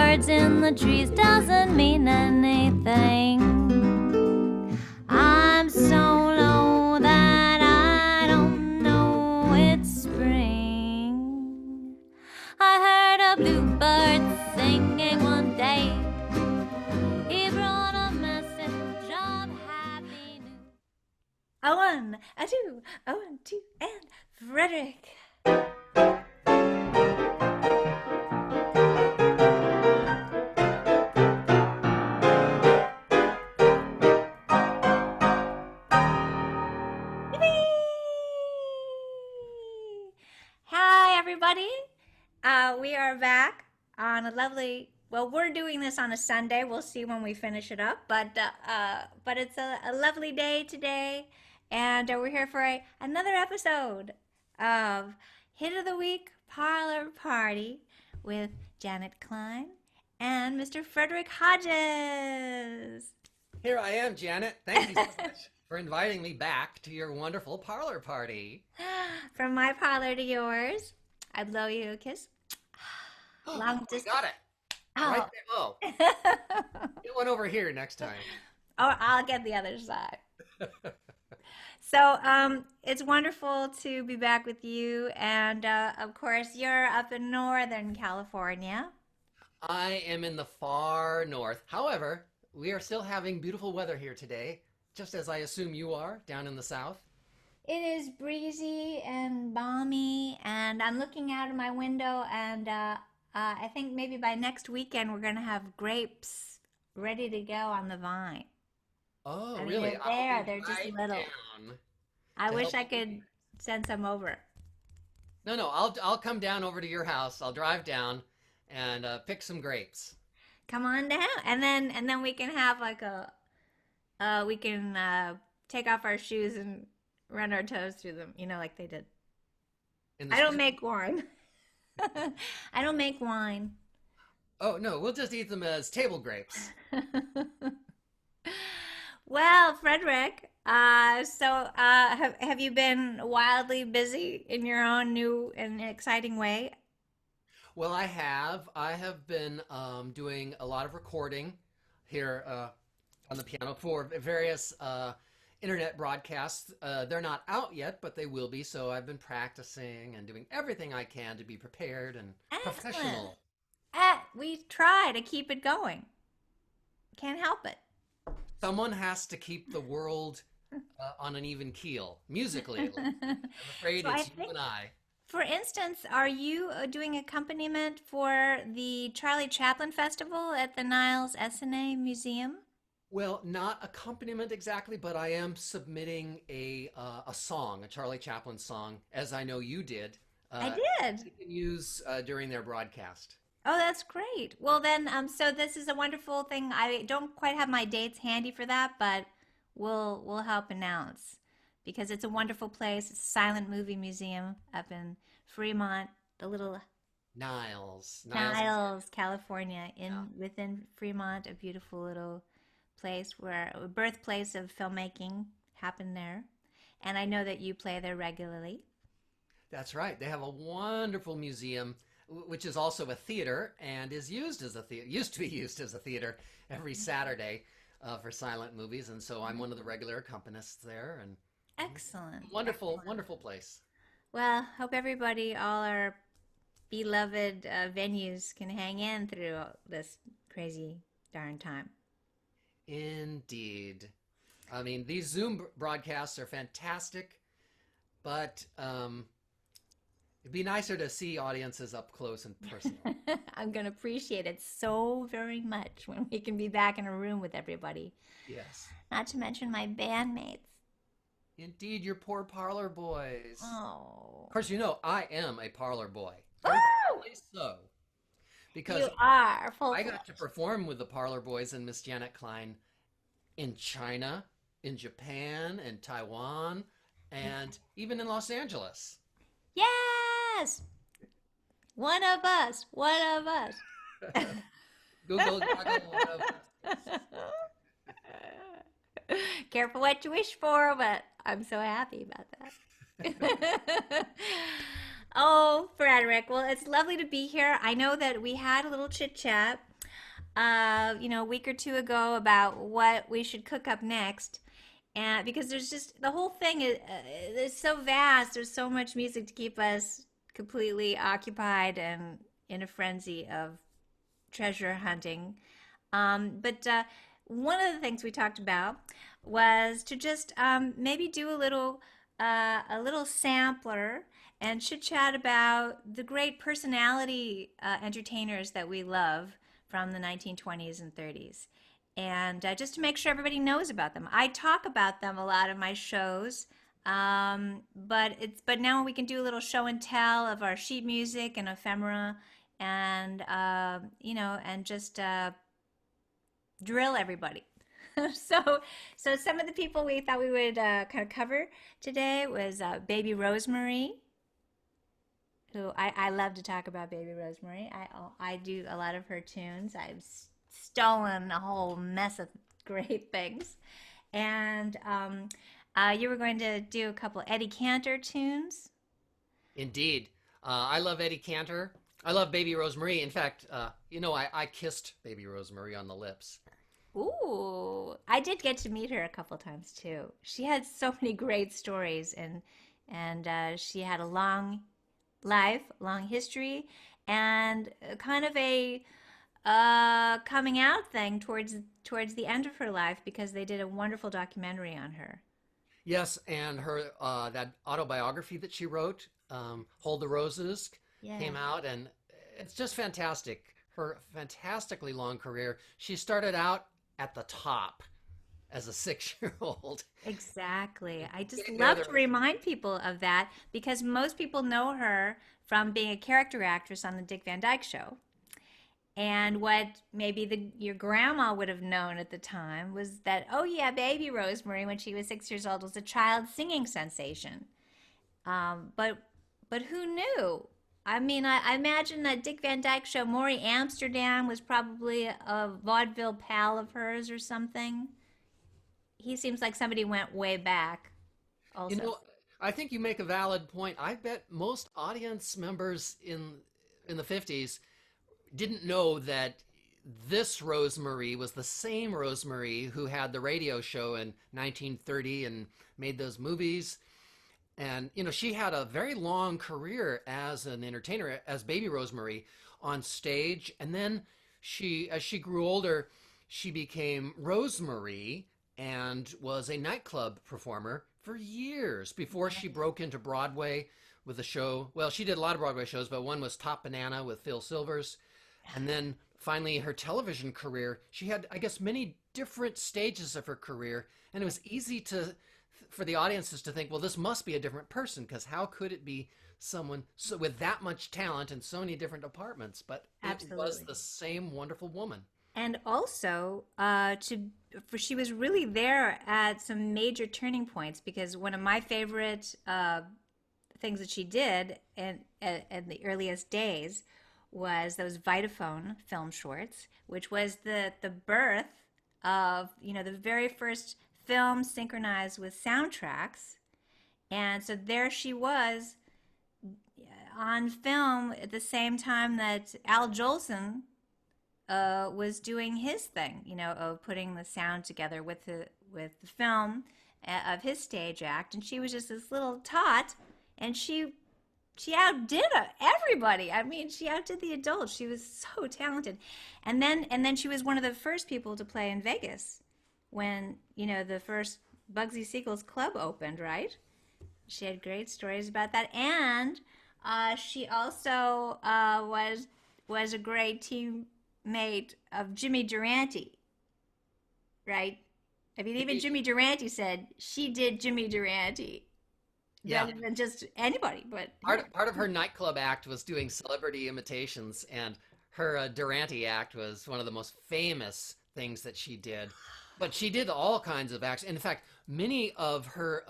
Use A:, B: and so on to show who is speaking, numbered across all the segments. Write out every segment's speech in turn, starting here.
A: birds in the trees doesn't mean anything. I'm so low that I don't know it's spring. I heard a bluebird singing one day. He brought a message of happy news. A one, a two, and Frederick. Hi, everybody. We are back on a lovely. Well, we're doing this on a Sunday. We'll see when we finish it up, but it's a lovely day today, and we're here for another episode of Hit of the Week Parlor Party with Janet Klein and Mr. Frederick Hodges.
B: Here I am, Janet. Thank you so much for inviting me back to your wonderful parlor party.
A: From my parlor to yours, I blow you a kiss. Long distance.
B: Got it.
A: Oh.
B: Right there. Oh. Get one over here next time.
A: Oh, I'll get the other side. So it's wonderful to be back with you. And of course, you're up in Northern California.
B: I am in the far north. However, we are still having beautiful weather here today, just as I assume you are down in the south.
A: It is breezy and balmy, and I'm looking out of my window, and I think maybe by next weekend we're going to have grapes ready to go on the vine.
B: Oh,
A: I mean,
B: really?
A: they're just little. I wish I could send some over.
B: No, I'll come down over to your house. I'll drive down and pick some grapes.
A: Come on down, and then we can have like we can take off our shoes and run our toes through them, like they did. I don't make wine. I don't make wine.
B: Oh, no, we'll just eat them as table grapes.
A: Well, Frederick, have you been wildly busy in your own new and exciting way?
B: Well, I have. I have been doing a lot of recording here on the piano for various internet broadcasts. They're not out yet, but they will be. So I've been practicing and doing everything I can to be prepared and professional.
A: We try to keep it going. Can't help it.
B: Someone has to keep the world on an even keel, musically. I'm afraid it's you and I.
A: For instance, are you doing accompaniment for the Charlie Chaplin Festival at the Niles Essanay Museum?
B: Well, not accompaniment exactly, but I am submitting a song, a Charlie Chaplin song, as I know you did.
A: I did.
B: You can use during their broadcast.
A: Oh, that's great. Well, then, so this is a wonderful thing. I don't quite have my dates handy for that, but we'll help announce because it's a wonderful place. It's a silent movie museum up in Fremont, the little
B: Niles,
A: California, within Fremont, a beautiful little place where a birthplace of filmmaking happened there. And I know that you play there regularly.
B: That's right. They have a wonderful museum, which is also a theater and is used as a theater, used to be used as a theater every Saturday for silent movies. And so I'm one of the regular accompanists there. And
A: excellent.
B: Wonderful place.
A: Well, hope everybody, all our beloved venues can hang in through this crazy darn time.
B: Indeed. I mean, these Zoom broadcasts are fantastic, but it'd be nicer to see audiences up close and personal.
A: I'm going to appreciate it so very much when we can be back in a room with everybody.
B: Yes.
A: Not to mention my bandmates.
B: Indeed, your poor parlor boys.
A: Oh.
B: Of course, I am a parlor boy.
A: Oh!
B: So, because
A: you are
B: I got to perform with the parlor boys and Miss Janet Klein in China, in Japan, and Taiwan, and even in Los Angeles.
A: Yes! One of us.
B: Google, one of us.
A: Careful what you wish for, but I'm so happy about that. Oh, Frederick. Well, it's lovely to be here. I know that we had a little chit chat a week or two ago about what we should cook up next. And because there's just the whole thing is so vast. There's so much music to keep us completely occupied and in a frenzy of treasure hunting. But one of the things we talked about was to just maybe do a little sampler and chit chat about the great personality entertainers that we love from the 1920s and 30s. And just to make sure everybody knows about them. I talk about them a lot in my shows, but now we can do a little show and tell of our sheet music and ephemera, and and just drill everybody. so, so some of the people we thought we would kind of cover today was Baby Rosemary, who I love to talk about Baby Rosemary. I do a lot of her tunes. I've stolen a whole mess of great things, and you were going to do a couple Eddie Cantor tunes.
B: Indeed. I love Eddie Cantor. I love Baby Rosemary. In fact, I kissed Baby Rosemary on the lips.
A: Ooh, I did get to meet her a couple times too. She had so many great stories, and she had a long life, long history, and kind of a coming out thing towards the end of her life because they did a wonderful documentary on her.
B: Yes, and her that autobiography that she wrote, "Hold the Roses,"
A: Yeah,
B: came out, and it's just fantastic. Her fantastically long career. She started out at the top as a 6 year old.
A: exactly. I just
B: Getting there,
A: love
B: there
A: to
B: was
A: remind people of that because most people know her from being a character actress on the Dick Van Dyke Show. And what maybe your grandma would have known at the time was that, oh yeah, baby Rosemary, when she was 6 years old, was a child singing sensation. But who knew? I mean, I imagine that Dick Van Dyke Show, Maury Amsterdam was probably a vaudeville pal of hers or something. He seems like somebody went way back,
B: You
A: also.
B: know, I think you make a valid point. I bet most audience members in the 50s didn't know that this Rosemary was the same Rosemary who had the radio show in 1930 and made those movies. And she had a very long career as an entertainer, as Baby Rosemary, on stage. And then as she grew older, she became Rosemary and was a nightclub performer for years before she broke into Broadway with a show. Well, she did a lot of Broadway shows, but one was Top Banana with Phil Silvers. And then finally, her television career, she had, I guess, many different stages of her career. And it was easy for the audiences to think, well, this must be a different person, because how could it be someone with that much talent in so many different departments? But it was
A: Absolutely.
B: the same wonderful woman.
A: And also, for she was really there at some major turning points because one of my favorite things that she did in the earliest days was those Vitaphone film shorts, which was the birth of the very first film synchronized with soundtracks. And so there she was on film at the same time that Al Jolson was doing his thing, of putting the sound together with the film of his stage act, and she was just this little tot, and she outdid everybody. I mean, she outdid the adults. She was so talented, and then she was one of the first people to play in Vegas when the first Bugsy Siegel's Club opened. Right? She had great stories about that, and she also was a great teammate of Jimmy Durante. Right? I mean, even
B: Indeed.
A: Jimmy Durante said she did Jimmy Durante
B: Yeah.
A: rather than just anybody. But yeah,
B: Part of her nightclub act was doing celebrity imitations, and her Durante act was one of the most famous things that she did. But she did all kinds of acts. In fact, many of her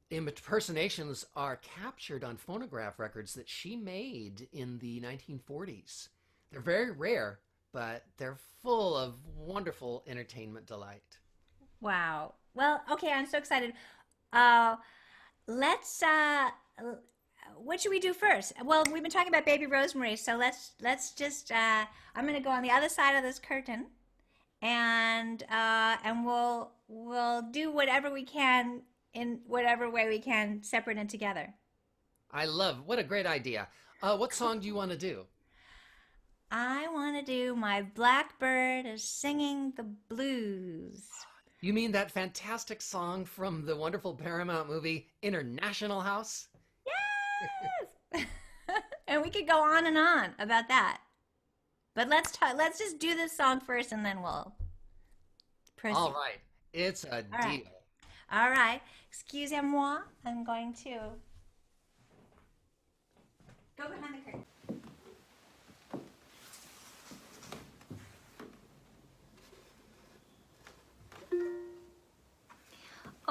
B: impersonations are captured on phonograph records that she made in the 1940s. They're very rare, but they're full of wonderful entertainment delight.
A: wow. Well, okay, I'm so excited. Uh, let's. what should we do first? Well, we've been talking about baby Rosemary, so let's just I'm gonna go on the other side of this curtain, and we'll do whatever we can in whatever way we can, separate and together.
B: I love, what a great idea. What
A: Cool.
B: song do you want to do?
A: I want to do My Blackbird is Singing the Blues.
B: You mean that fantastic song from the wonderful Paramount movie International House?
A: Yes. And we could go on and on about that. But let's talk, let's just do this song first and then we'll
B: All
A: proceed.
B: right, it's a
A: All right.
B: deal.
A: All right. Excusez-moi. I'm going to go behind the curtain.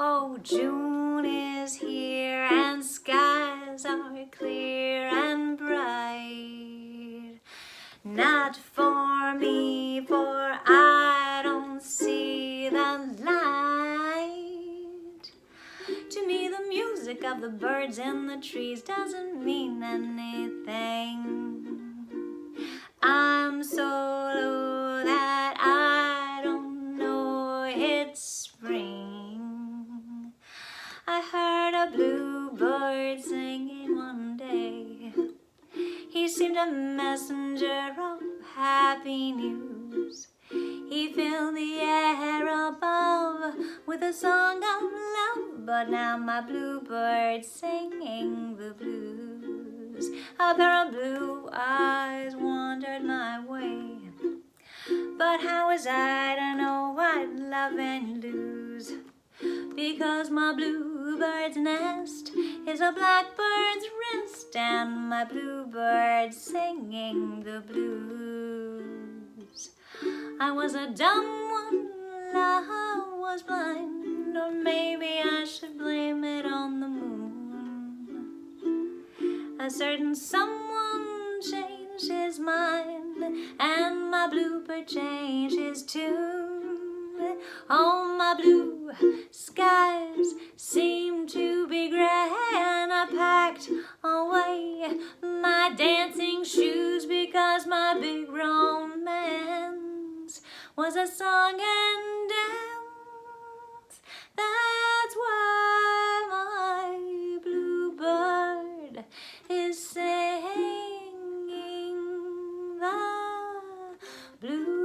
A: Oh, June is here and skies are clear and bright. Not for me, for I don't see the light. To me, the music of the birds in the trees doesn't mean anything. I'm so low that I don't know it's spring. I heard a bluebird singing one day. He seemed a messenger of happy news. He filled the air above with a song of love. But now my bluebird's singing the blues. A pair of blue eyes wandered my way. But how was I to know what love and lose? Because my bluebird's nest is a blackbird's rest, and my bluebird's singing the blues. I was a dumb one, love was blind, or maybe I should blame it on the moon. A certain someone changed his mind, and my bluebird changed his tune. Oh, my blue skies seem to be gray, and I packed away my dancing shoes because my big romance was a song and dance. That's why my bluebird is singing the blues.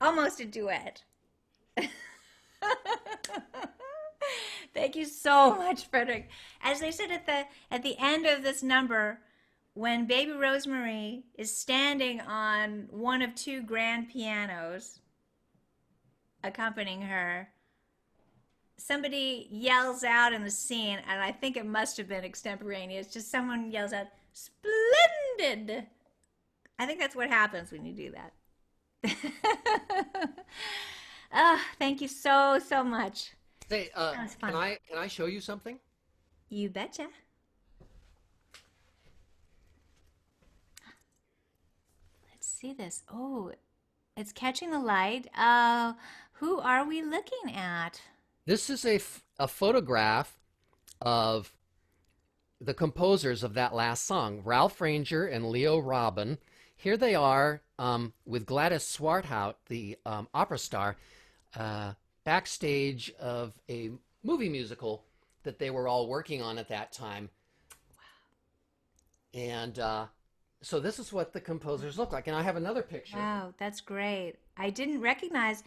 A: Almost a duet. Thank Thank you so much, Frederick. As they said at the end of this number, when baby Rosemary is standing on one of two grand pianos accompanying her, somebody yells out in the scene, and I think it must have been extemporaneous. Just someone yells out, "Splendid!" I think that's what happens when you do that. Thank you so, so much.
B: Say,
A: That was
B: can
A: fun.
B: I show you something?
A: You betcha. Let's see this. Oh, it's catching the light. Who are we looking at?
B: This is a photograph of the composers of that last song, Ralph Ranger and Leo Robin. Here they are with Gladys Swarthout, the opera star, backstage of a movie musical that they were all working on at that time. And so this is what the composers look like. And I have another picture.
A: Wow, that's great. I didn't recognize.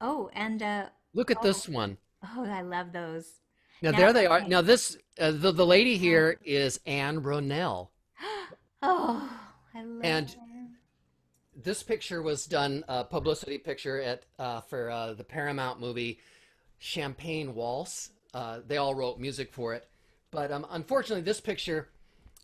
A: Oh, and
B: Look at
A: oh,
B: this one.
A: oh, I love those.
B: Now
A: Now,
B: there they are.
A: okay.
B: Now this the lady here is Anne Ronell.
A: Oh, I love
B: And
A: her.
B: this picture was done a publicity picture at for the Paramount movie Champagne Waltz. They all wrote music for it, but unfortunately, this picture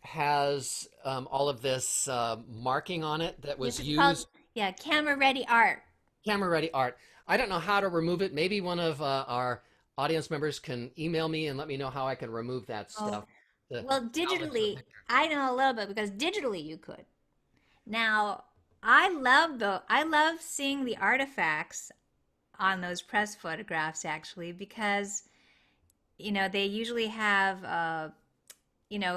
B: has all of this marking on it that
A: This
B: was
A: is called,
B: used
A: yeah, camera ready art.
B: camera ready art. I don't know how to remove it. Maybe one of our audience members can email me and let me know how I can remove that
A: Oh,
B: stuff to
A: well,
B: salvage the
A: digitally,
B: picture.
A: I know a little bit because digitally you could. Now, I love seeing the artifacts on those press photographs actually because they usually have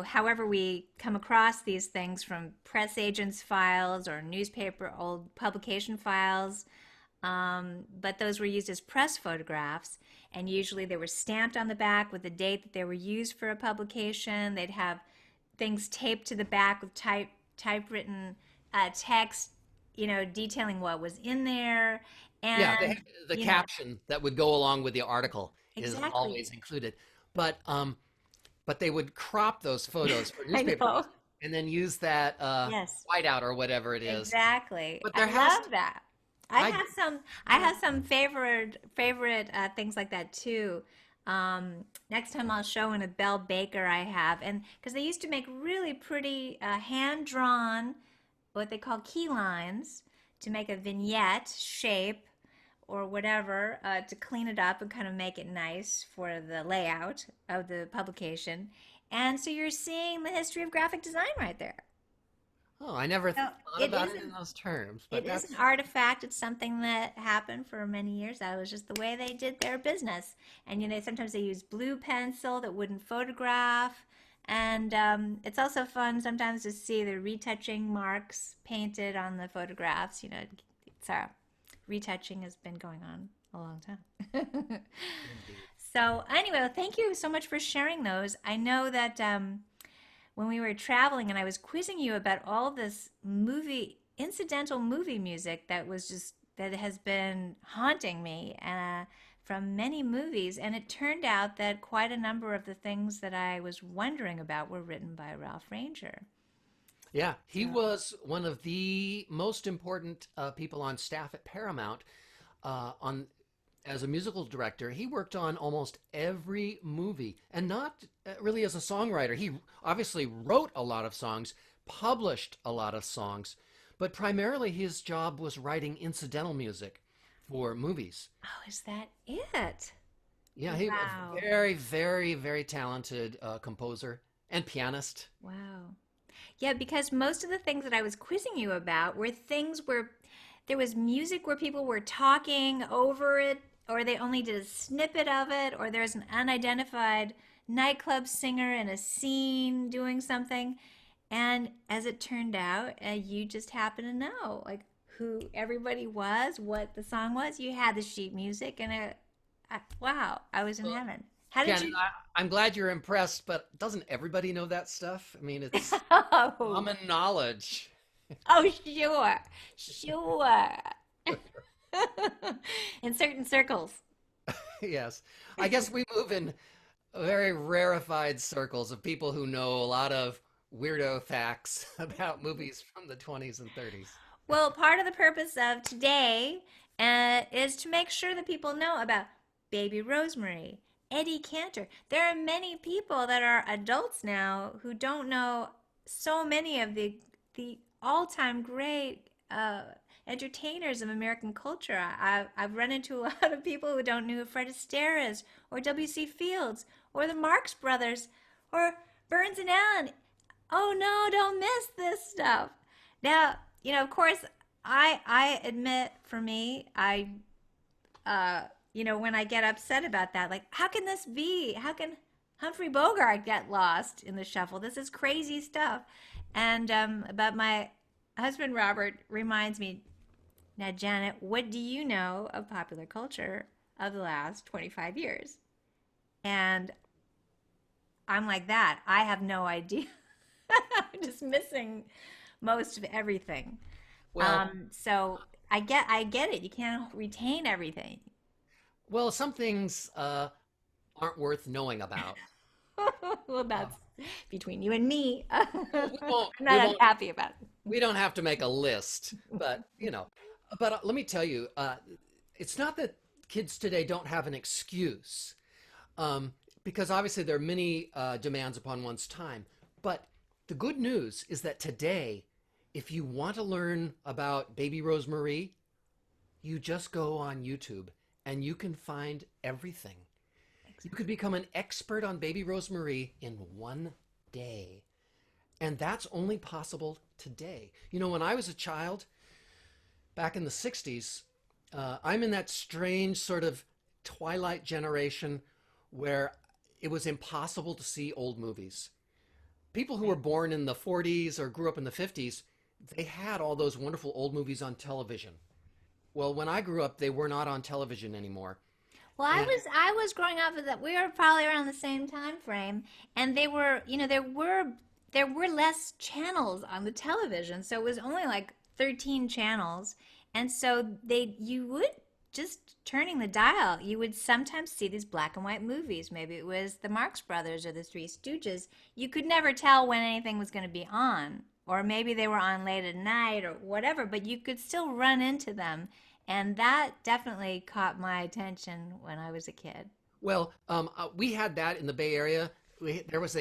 A: however we come across these things from press agents' files or newspaper old publication files. But those were used as press photographs, and usually they were stamped on the back with the date that they were used for a publication. They'd have things taped to the back with typewritten text, detailing what was in there,
B: Yeah,
A: and
B: the
A: you know
B: caption that would go along with the article is
A: exactly.
B: always included. But they would crop those photos for
A: I
B: newspaper
A: know.
B: and then use that
A: Yes.
B: whiteout or whatever it is.
A: Exactly.
B: But
A: I
B: there has
A: love that.
B: I
A: I have some favorite things like that too. Next time I'll show in a Bell Baker I have, and because they used to make really pretty hand drawn what they call key lines to make a vignette shape or whatever to clean it up and kind of make it nice for the layout of the publication. And so you're seeing the history of graphic design right there.
B: oh, I never
A: No,
B: thought
A: it
B: about it
A: isn't.
B: in those terms, but
A: It is an
B: that's
A: artifact. It's something that happened for many years. That was just the way they did their business. And sometimes they use blue pencil that wouldn't photograph. And it's also fun sometimes to see the retouching marks painted on the photographs. It's retouching has been going on a long time.
B: indeed.
A: So anyway, well, thank you so much for sharing those. I know that when we were traveling and I was quizzing you about all this incidental movie music that has been haunting me from many movies, and it turned out that quite a number of the things that I was wondering about were written by Ralph Ranger.
B: Yeah, he
A: So,
B: was one of the most important people on staff at Paramount on as a musical director. He worked on almost every movie, and not really as a songwriter. He obviously wrote a lot of songs, published a lot of songs, but primarily his job was writing incidental music for movies.
A: oh, is that it?
B: Yeah, he was
A: Wow.
B: very, very, very talented composer and pianist.
A: Wow. Yeah, because most of the things that I was quizzing you about were things where there was music where people were talking over it, or they only did a snippet of it, or there's an unidentified nightclub singer in a scene doing something. And as it turned out, you just happen to know like who everybody was, what the song was. You had the sheet music, and wow, I was in
B: Well,
A: heaven. How did
B: Ken,
A: you?
B: I'm glad you're impressed, but doesn't everybody know that stuff? I mean, it's
A: Oh,
B: common knowledge.
A: oh, sure, sure. In certain circles.
B: Yes. I guess we move in very rarefied circles of people who know a lot of weirdo facts about movies from the 20s and 30s.
A: Well, part of the purpose of today is to make sure that people know about Baby Rosemary, Eddie Cantor. There are many people that are adults now who don't know so many of the all-time great entertainers of American culture. I've run into a lot of people who don't know who Fred Astaire is, or W.C. Fields, or the Marx Brothers, or Burns and Allen. Oh no, don't miss this stuff. Now, of course, I admit for me, uh when I get upset about that, like how can this be? How can Humphrey Bogart get lost in the shuffle? This is crazy stuff. And but my husband Robert reminds me, now Janet, what do you know of popular culture of the last 25 years? And I'm like that. I have no idea. I'm just missing most of everything.
B: Well,
A: So I get it. You can't retain everything.
B: well, some things aren't worth knowing about.
A: Well,
B: Um,
A: that's between you and me.
B: well,
A: I'm
B: we
A: not
B: won't,
A: unhappy about it.
B: we don't have to make a list, but let me tell you, it's not that kids today don't have an excuse, um, because obviously there are many demands upon one's time. But the good news is that today, if you want to learn about Baby Rosemarie, you just go on YouTube and you can find everything. You could become an expert on Baby Rosemarie in one day. And that's only possible today. When I was a child, back in the 60s, I'm in that strange sort of twilight generation where it was impossible to see old movies. People who were
A: Right.
B: born in the 40s or grew up in the 50s, they had all those wonderful old movies on television. Well, when I grew up, they were not on television anymore.
A: Well, I
B: And
A: was I was growing up with that. We were probably around the same time frame, and they were, there were less channels on the television, so it was only like 13 channels, and so you would just turning the dial, you would sometimes see these black and white movies. Maybe it was the Marx Brothers or the Three Stooges. You could never tell when anything was going to be on, or maybe they were on late at night or whatever, but you could still run into them. And that definitely caught my attention when I was a kid.
B: well, we had that in the Bay Area. There was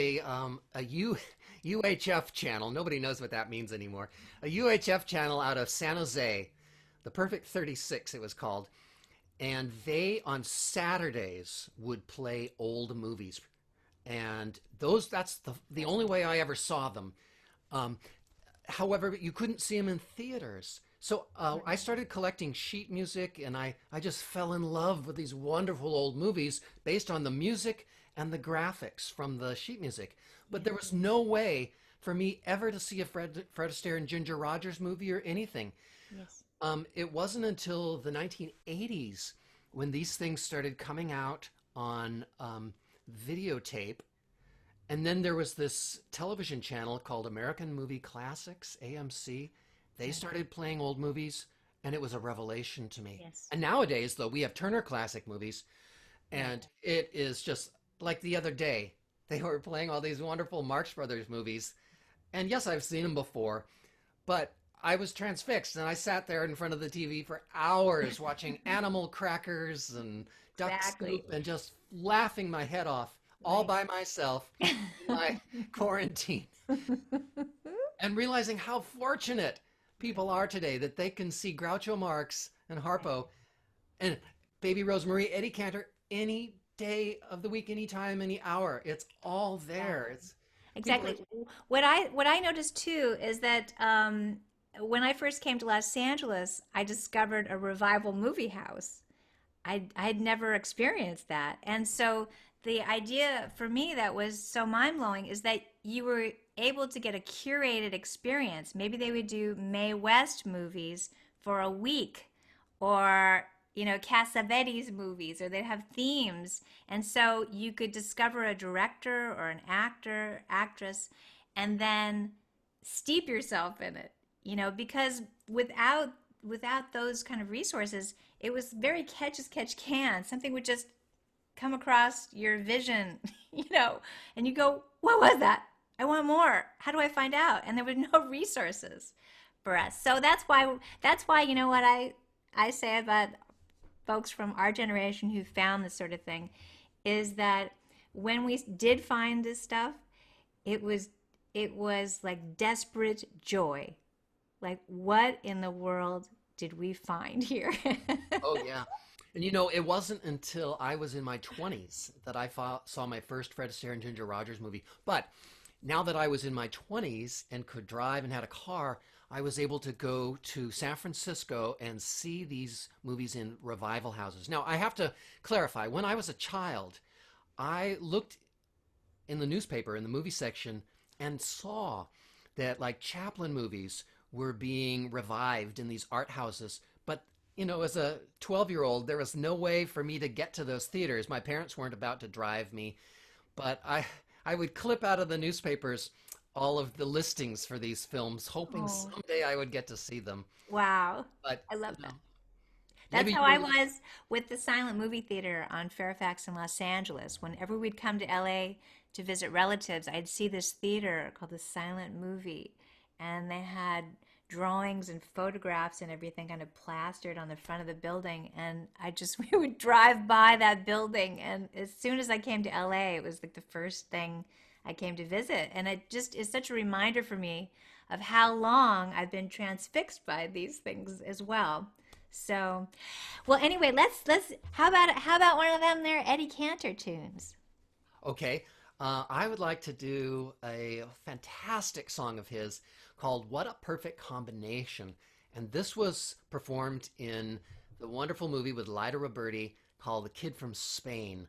B: UHF channel. Nobody knows what that means anymore. A UHF channel out of San Jose, the Perfect 36, it was called. And they on Saturdays would play old movies, and that's the only way I ever saw them. Um, However, you couldn't see them in theaters. So I started collecting sheet music, and I just fell in love with these wonderful old movies based on the music and the graphics from the sheet music. But there was no way for me ever to see a Fred Astaire and Ginger Rogers movie or anything.
A: Yes.
B: It wasn't until the 1980s when these things started coming out on videotape. And then there was this television channel called American Movie Classics, AMC. They
A: Right.
B: started playing old movies, and it was a revelation to me.
A: Yes.
B: And nowadays, though, we have Turner Classic Movies,
A: Right.
B: and it is just like the other day. They were playing all these wonderful Marx Brothers movies. And yes, I've seen them before, but I was transfixed, and I sat there in front of the TV for hours watching Animal Crackers and Duck
A: Exactly.
B: Soup and just laughing my head off all
A: Right.
B: by myself in my quarantine, and realizing how fortunate people are today that they can see Groucho Marx and Harpo and Baby Rosemarie, Eddie Cantor any day of the week, any time, any hour. It's all there.
A: Exactly.
B: It's people are,
A: Exactly. What I noticed too is that when I first came to Los Angeles, I discovered a revival movie house. I'd never experienced that. And so the idea for me that was so mind-blowing is that you were able to get a curated experience. Maybe they would do Mae West movies for a week, or Cassavetes movies, or they'd have themes. And so you could discover a director or an actor, actress, and then steep yourself in it. Because without those kind of resources, it was very catch as catch can. Something would just come across your vision, and you go, what was that? I want more. How do I find out? And there were no resources for us. So that's why what I say about folks from our generation who found this sort of thing is that when we did find this stuff, it was it was like desperate joy. Like, what in the world did we find here?
B: Oh yeah. And it wasn't until I was in my 20s that I saw my first Fred Astaire and Ginger Rogers movie. But now that I was in my 20s and could drive and had a car, I was able to go to San Francisco and see these movies in revival houses. Now, I have to clarify, when I was a child, I looked in the newspaper in the movie section and saw that like Chaplin movies were being revived in these art houses. But, as a 12-year-old, there was no way for me to get to those theaters. My parents weren't about to drive me, but I would clip out of the newspapers all of the listings for these films, hoping
A: Oh,
B: someday I would get to see them.
A: wow.
B: But,
A: I love that. That's
B: maybe
A: how
B: you
A: I
B: were.
A: was with the silent movie theater on Fairfax in Los Angeles. Whenever we'd come to LA to visit relatives, I'd see this theater called the Silent Movie, and they had drawings and photographs and everything kind of plastered on the front of the building. And we would drive by that building, and as soon as I came to LA, it was like the first thing I came to visit. And it just is such a reminder for me of how long I've been transfixed by these things as well. So, well, anyway, let's how about one of them there Eddie Cantor tunes?
B: Okay. I would like to do a fantastic song of his called What a Perfect Combination. And this was performed in the wonderful movie with Lyda Roberti called The Kid from Spain.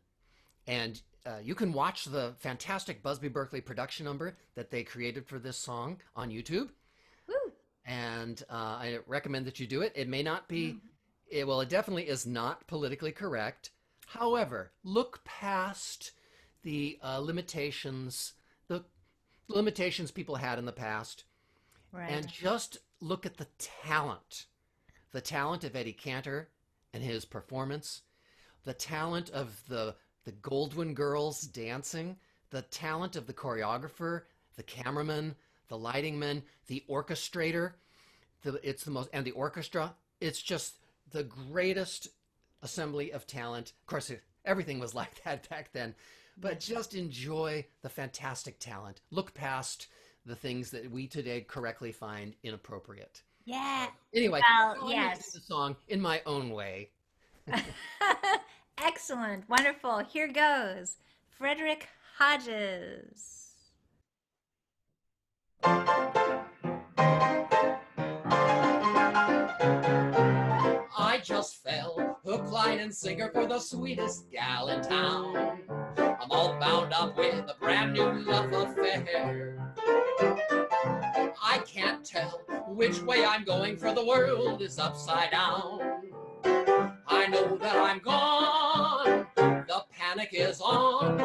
B: And you can watch the fantastic Busby Berkeley production number that they created for this song on YouTube.
A: Woo!
B: And I recommend that you do it. It may not be, well, it definitely is not politically correct. However, look past the limitations people had in the past,
A: Right.
B: and just look at the talent of Eddie Cantor and his performance, the talent of the Goldwyn girls dancing, the talent of the choreographer, the cameraman, the lighting man, the orchestrator. It's the most, and the orchestra. It's just the greatest assembly of talent. Of course, everything was like that back then, but just enjoy the fantastic talent. Look past the things that we today correctly find inappropriate.
A: Yeah.
B: Anyway,
A: Well,
B: so I'm going to do the
A: yes.
B: song in my own way.
A: Excellent. Wonderful. Here goes. Frederick Hodges.
B: I just fell hook, line, and sinker for the sweetest gal in town. I'm all bound up with a brand new love affair. I can't tell which way I'm going, for the world is upside down. I know that I'm gone. The panic is on.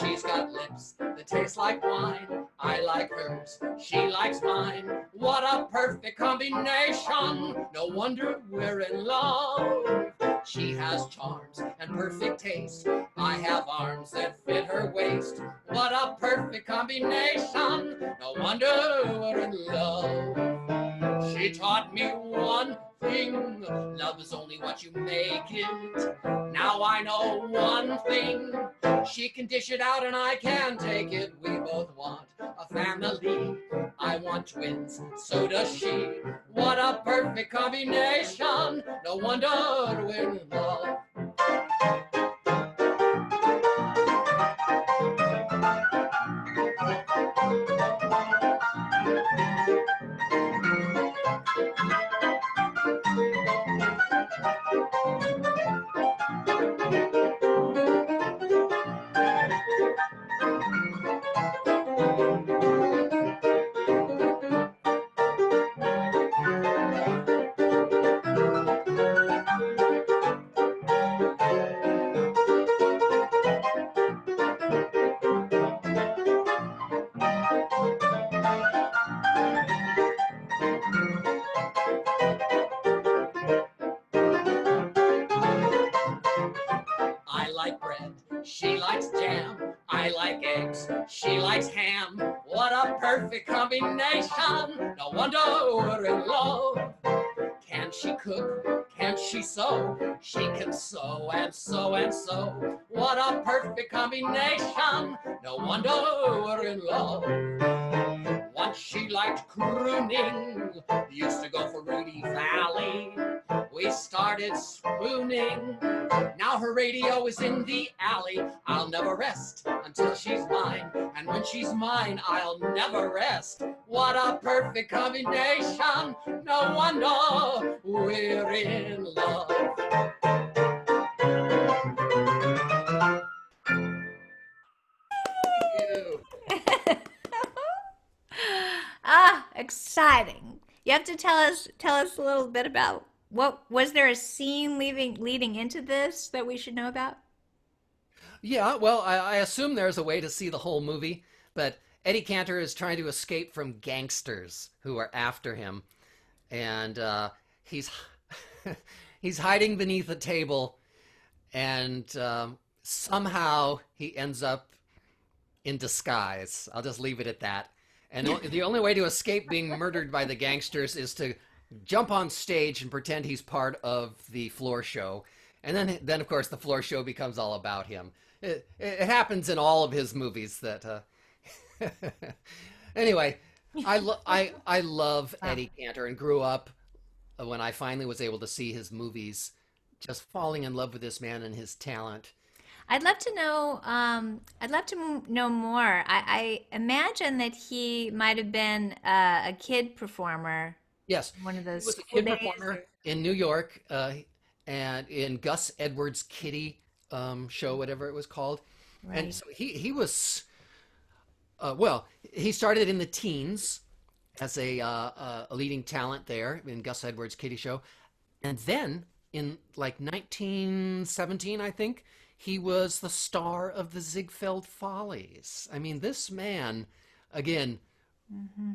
B: She's got lips that taste like wine. I like hers, she likes mine. What a perfect combination. No wonder we're in love. She has charms and perfect taste. I have arms that fit her waist. What a perfect combination. No wonder we're in love. She taught me one thing. Love is only what you make it. Now I know one thing. She can dish it out and I can take it. We both want a family. I want twins, so does she. What a perfect combination. No wonder we're in love. I like bread, she likes jam. I like eggs, she likes ham. What a perfect combination. No wonder we're in love. Can she cook? Can she sew? She can sew and sew and sew. What a perfect combination. No wonder we're in love. Once she liked crooning, used to go for Rudy Valley. We started spooning. Now her radio is in the alley. I'll never rest until she's mine. And when she's mine, I'll never rest. What a perfect combination. No wonder we're in love. Thank you.
A: Ah, exciting. You have to tell us a little bit about what was there a scene leading into this that we should know about?
B: Yeah, well, I assume there's a way to see the whole movie, but Eddie Cantor is trying to escape from gangsters who are after him, and he's he's hiding beneath a table, and somehow he ends up in disguise. I'll just leave it at that. And the only way to escape being murdered by the gangsters is to jump on stage and pretend he's part of the floor show. And then of course, the floor show becomes all about him. It happens in all of his movies that. Anyway, I love
A: Wow.
B: Eddie Cantor and grew up when I finally was able to see his movies, just falling in love with this man and his talent.
A: I'd love to know. I'd love to know more. I imagine that he might have been a kid performer,
B: Yes,
A: one of
B: he
A: those
B: was a
A: school
B: kid
A: days.
B: performer
A: Or,
B: in New York, and in Gus Edwards' Kitty show, whatever it was called. And
A: right.
B: so he was well, he started in the teens as a leading talent there in Gus Edwards' Kitty show, and then in like 1917, I think, he was the star of the Ziegfeld Follies. I mean, this man, again,
A: Hmm.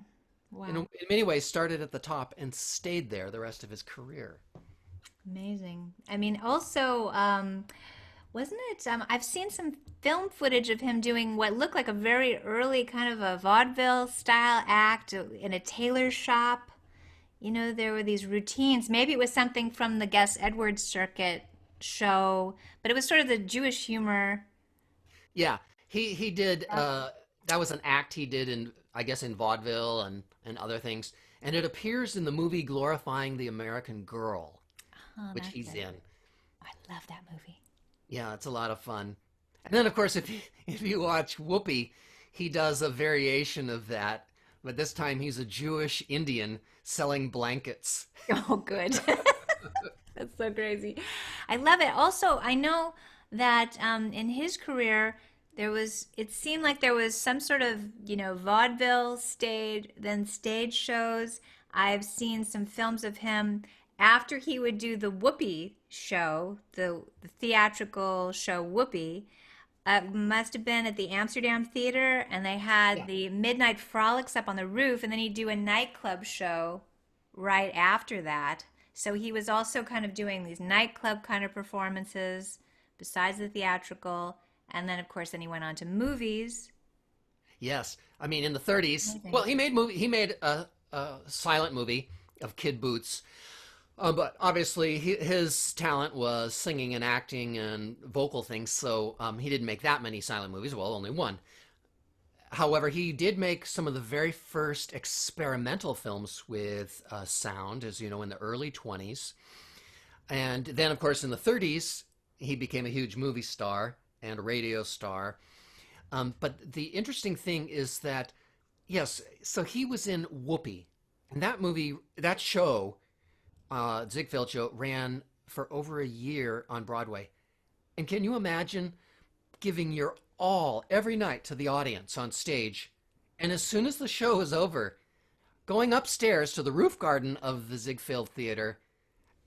A: Wow.
B: in many ways, started at the top and stayed there the rest of his career.
A: Amazing. I mean, also, wasn't it? I've seen some film footage of him doing what looked like a very early kind of a vaudeville style act in a tailor shop. You know, there were these routines. Maybe it was something from the Gus Edwards circuit show, but it was sort of the Jewish humor.
B: Yeah, he did.
A: Stuff.
B: That was an act he did in, I guess, in vaudeville and other things, and it appears in the movie glorifying the American Girl,
A: Oh,
B: which
A: that's
B: he's
A: it.
B: in.
A: I love that movie.
B: Yeah, it's a lot of fun. And then, of course, if you watch Whoopi, he does a variation of that, but this time he's a Jewish Indian selling blankets.
A: Oh, good. That's so crazy. I love it. Also, I know that in his career, it seemed like there was some sort of, vaudeville stage, then stage shows. I've seen some films of him after he would do the Whoopi show, the theatrical show Whoopi. Must have been at the Amsterdam Theater, and they
B: Yeah.
A: had the Midnight Frolics up on the roof, and then he'd do a nightclub show right after that. So he was also kind of doing these nightclub kind of performances besides the theatrical. And then, of course, then he went on to movies.
B: Yes, I mean in the 30s.
A: Amazing.
B: Well, he made a silent movie of Kid Boots. But obviously, his talent was singing and acting and vocal things, so he didn't make that many silent movies. Well, only one. However, he did make some of the very first experimental films with sound, as you know, in the early 20s. And then, of course, in the 30s, he became a huge movie star and a radio star. But the interesting thing is that, yes, so he was in Whoopi. And that movie, that show, Ziegfeld show, ran for over a year on Broadway. And can you imagine giving your all every night to the audience on stage? And as soon as the show is over, going upstairs to the roof garden of the Ziegfeld Theater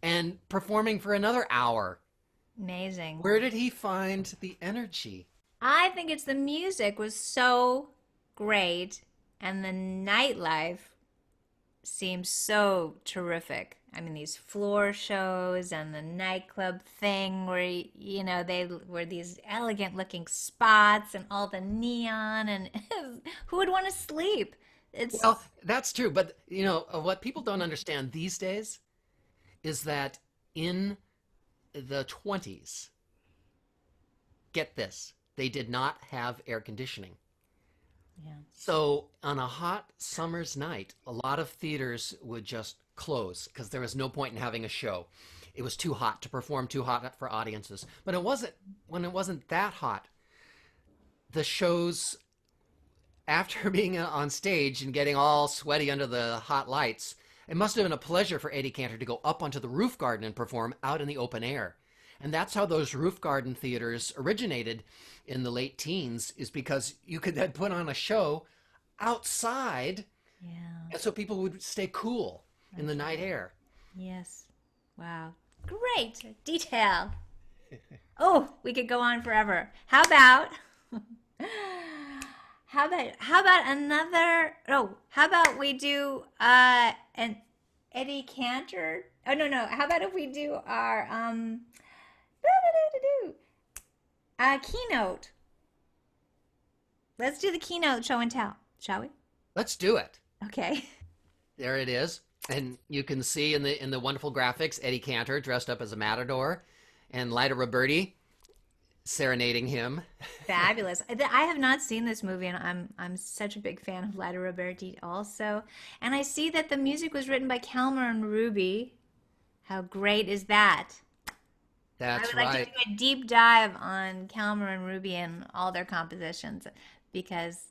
B: and performing for another hour.
A: Amazing.
B: Where did he find the energy?
A: I think it's the music was so great and the nightlife seem so terrific. I mean, these floor shows and the nightclub thing where, they were these elegant looking spots and all the neon and who would want to sleep? It's,
B: Well, that's true, but what people don't understand these days is that in the 20s, get this, they did not have air conditioning.
A: yeah,
B: So on a hot summer's night, a lot of theaters would just close because there was no point in having a show. It was too hot to perform, too hot for audiences. But it wasn't when it wasn't that hot. The shows after being on stage and getting all sweaty under the hot lights, it must have been a pleasure for Eddie Cantor to go up onto the roof garden and perform out in the open air. And that's how those roof garden theaters originated in the late teens, is because you could then put on a show outside,
A: yeah,
B: and so people would stay cool in the
A: that's
B: night
A: right.
B: air.
A: Yes. Wow. Great detail. Oh, we could go on forever. How about another? Oh, how about we do an Eddie Cantor? Oh no. How about if we do our keynote? Let's do the keynote show and tell, shall we?
B: Let's do it.
A: Okay.
B: There it is. And you can see in the wonderful graphics Eddie Cantor dressed up as a matador and Lyda Roberti serenading him.
A: Fabulous. I have not seen this movie, and I'm such a big fan of Lyda Roberti also. And I see that the music was written by Calmer and Ruby. How great is that? I
B: That's
A: would like to
B: right.
A: do a deep dive on Calmer and Ruby and all their compositions because,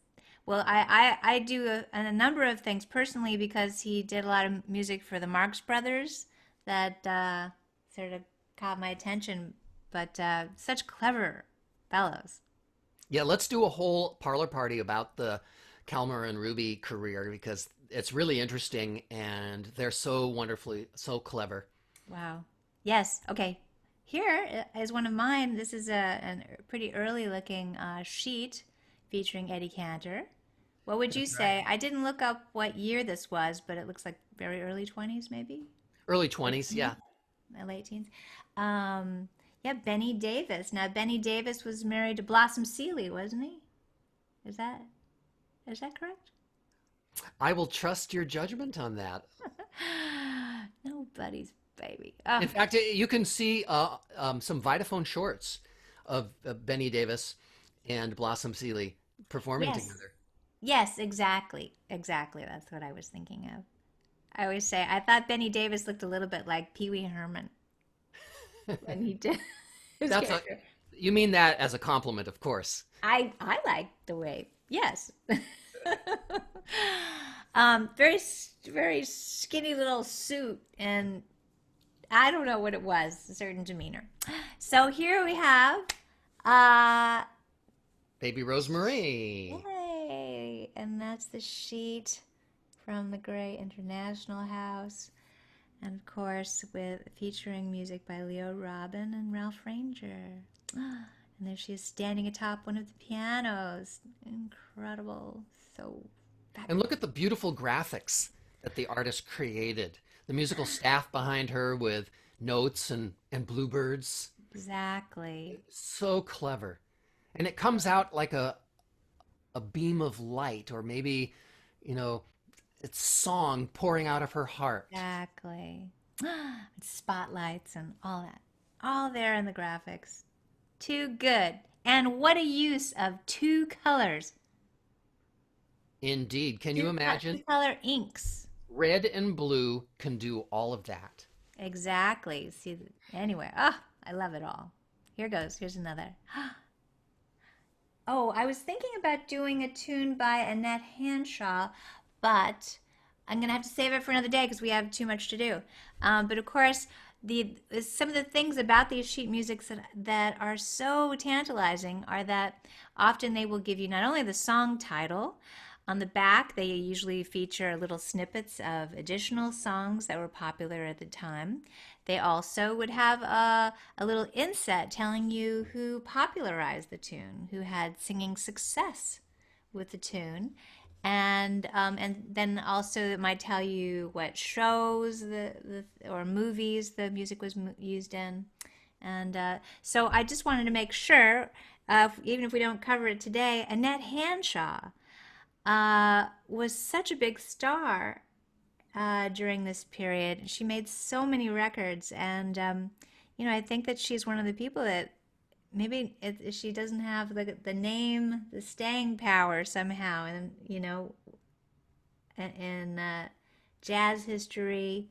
A: well, I do a number of things personally because he did a lot of music for the Marx Brothers that sort of caught my attention. But such clever fellows.
B: Yeah, let's do a whole parlor party about the Calmer and Ruby career because it's really interesting and they're so wonderfully, so clever.
A: Wow. Yes. Okay. Here is one of mine. This is a pretty early looking sheet featuring Eddie Cantor. What would you
B: That's right.
A: say? I didn't look up what year this was, but it looks like very early 20s, maybe
B: Early 20s,
A: teens,
B: yeah.
A: late teens. Um, yeah, Benny Davis. Now, Benny Davis was married to Blossom Seeley, wasn't he? Is that is that correct?
B: I will trust your judgment on that.
A: Nobody's baby. Oh,
B: In fact, you can see some Vitaphone shorts of Benny Davis and Blossom Seeley performing
A: yes.
B: together.
A: Yes, exactly. Exactly. That's what I was thinking of. I always say I thought Benny Davis looked a little bit like Pee Wee Herman when he did his
B: That's a,
A: character.
B: you mean that as a compliment, of course.
A: I like the way. Yes. Very skinny little suit, and I don't know what it was. A certain demeanor. So here we have. Uh,
B: Baby Rosemary.
A: Yay! And that's the sheet from the Gray International House. And of course, with featuring music by Leo Robin and Ralph Ranger. And there she is standing atop one of the pianos. Incredible. So
B: And
A: fabulous.
B: look at the beautiful graphics that the artist created. The musical staff behind her with notes and bluebirds.
A: Exactly.
B: So clever. And it comes out like a beam of light, or maybe, you know, it's song pouring out of her heart.
A: Exactly. Spotlights and all that. All there in the graphics. Too good. And what a use of two colors.
B: Indeed. Can you
A: Two
B: imagine?
A: color inks.
B: Red and blue can do all of that.
A: Exactly. See, anyway, I love it all. Here goes. Here's another. Oh, I was thinking about doing a tune by Annette Hanshaw, but I'm gonna have to save it for another day because we have too much to do. But of course, some of the things about these sheet musics that are so tantalizing are that often they will give you not only the song title. On the back, they usually feature little snippets of additional songs that were popular at the time. They also would have a little inset telling you who popularized the tune, who had singing success with the tune. And then also it might tell you what shows the or movies the music was used in. And so I just wanted to make sure, even if we don't cover it today, Annette Hanshaw was such a big star during this period. She made so many records, and I think that she's one of the people that maybe she doesn't have the name, the staying power somehow, and in jazz history.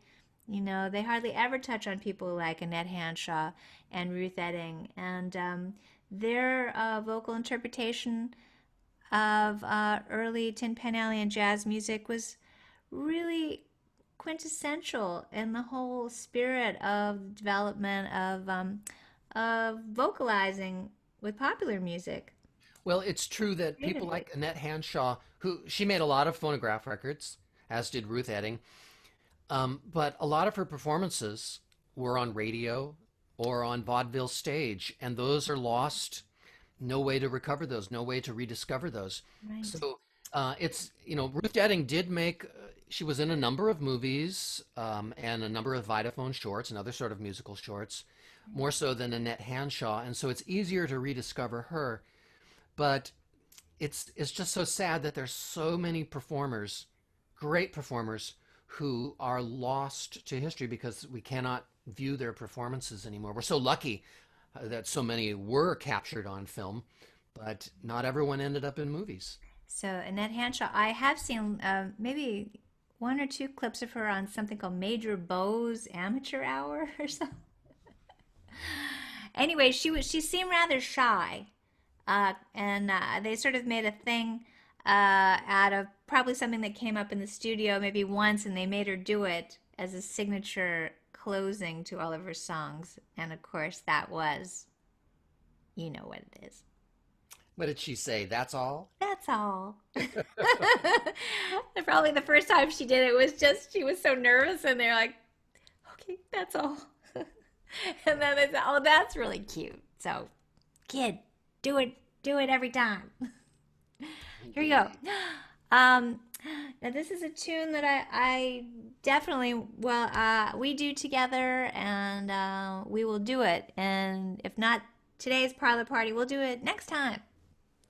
A: They hardly ever touch on people like Annette Hanshaw and Ruth Etting, and their vocal interpretation of early Tin Pan Alley and jazz music was really quintessential in the whole spirit of development of vocalizing with popular music
B: Well, it's true that people
A: creatively.
B: like Annette Hanshaw, who she made a lot of phonograph records, as did Ruth Etting, but a lot of her performances were on radio or on vaudeville stage, and those are lost. No way to recover those, no way to rediscover those.
A: Right.
B: So Ruth Etting did make, she was in a number of movies and a number of Vitaphone shorts and other sort of musical shorts, more so than Annette Hanshaw, and so it's easier to rediscover her. But it's just so sad that there's so many performers, great performers, who are lost to history because we cannot view their performances anymore. We're so lucky that so many were captured on film, but not everyone ended up in movies.
A: So Annette Hanshaw, I have seen maybe one or two clips of her on something called Major Bow's Amateur Hour or something. Anyway, she seemed rather shy, and they sort of made a thing out of probably something that came up in the studio maybe once, and they made her do it as a signature closing to all of her songs. And of course, that was, you know what it is.
B: What did she say? That's all?
A: That's all. Probably the first time she did it was just she was so nervous, and they're like, "Okay, that's all." And then it's, "Oh, that's really cute." So, kid, do it every time. Here you go.
B: Indeed.
A: Um, Now this is a tune that I definitely we do together, and we will do it. And if not today's parlor party, we'll do it next time.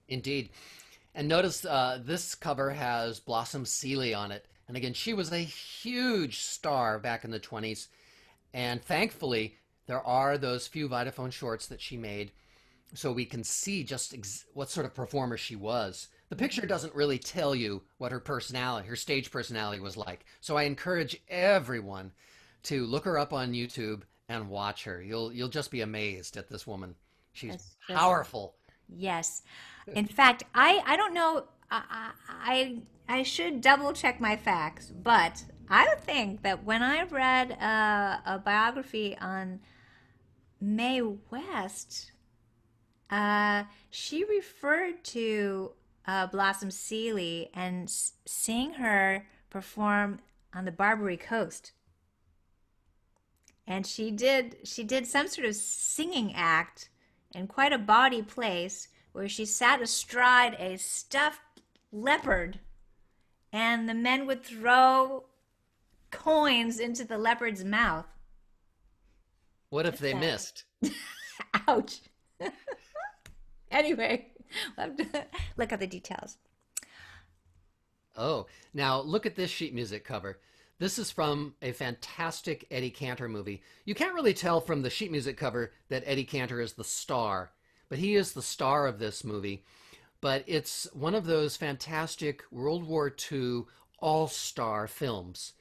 B: Indeed. And notice this cover has Blossom Seeley on it. And again, she was a huge star back in the 20s. And thankfully, there are those few Vitaphone shorts that she made so we can see just what sort of performer she was. The picture doesn't really tell you what her personality, her stage personality was like. So I encourage everyone to look her up on YouTube and watch her. You'll just be amazed at this woman. She's
A: That's just
B: powerful.
A: yes. In fact, I don't know. I should double check my facts, but I would think that when I read a biography on Mae West, she referred to Blossom Seeley and seeing her perform on the Barbary Coast. And she did some sort of singing act in quite a bawdy place where she sat astride a stuffed leopard, and the men would throw coins into the leopard's mouth.
B: What if
A: That's
B: they
A: sad.
B: missed?
A: Ouch. Anyway, we'll have to look at the details.
B: Oh, now look at this sheet music cover. This is from a fantastic Eddie Cantor movie. You can't really tell from the sheet music cover that Eddie Cantor is the star, but he is the star of this movie. But it's one of those fantastic World War II all-star films.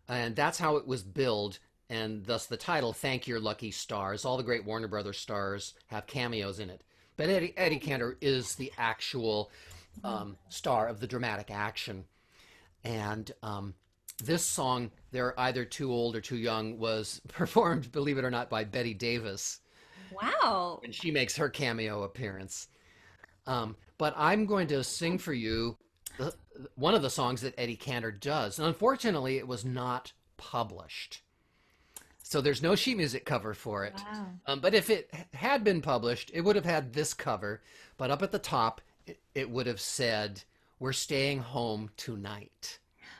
B: And that's how it was billed, and thus the title, Thank Your Lucky Stars. All the great Warner Brothers stars have cameos in it. But Eddie Cantor is the actual star of the dramatic action. And this song, They're Either Too Old or Too Young, was performed, believe it or not, by Betty Davis
A: Wow.
B: when she makes her cameo appearance. But I'm going to sing for you the, one of the songs that Eddie Cantor does. And unfortunately, it was not published. So there's no sheet music cover for it.
A: Wow.
B: But if it had been published, it would have had this cover. But up at the top, it would have said, We're Staying Home Tonight.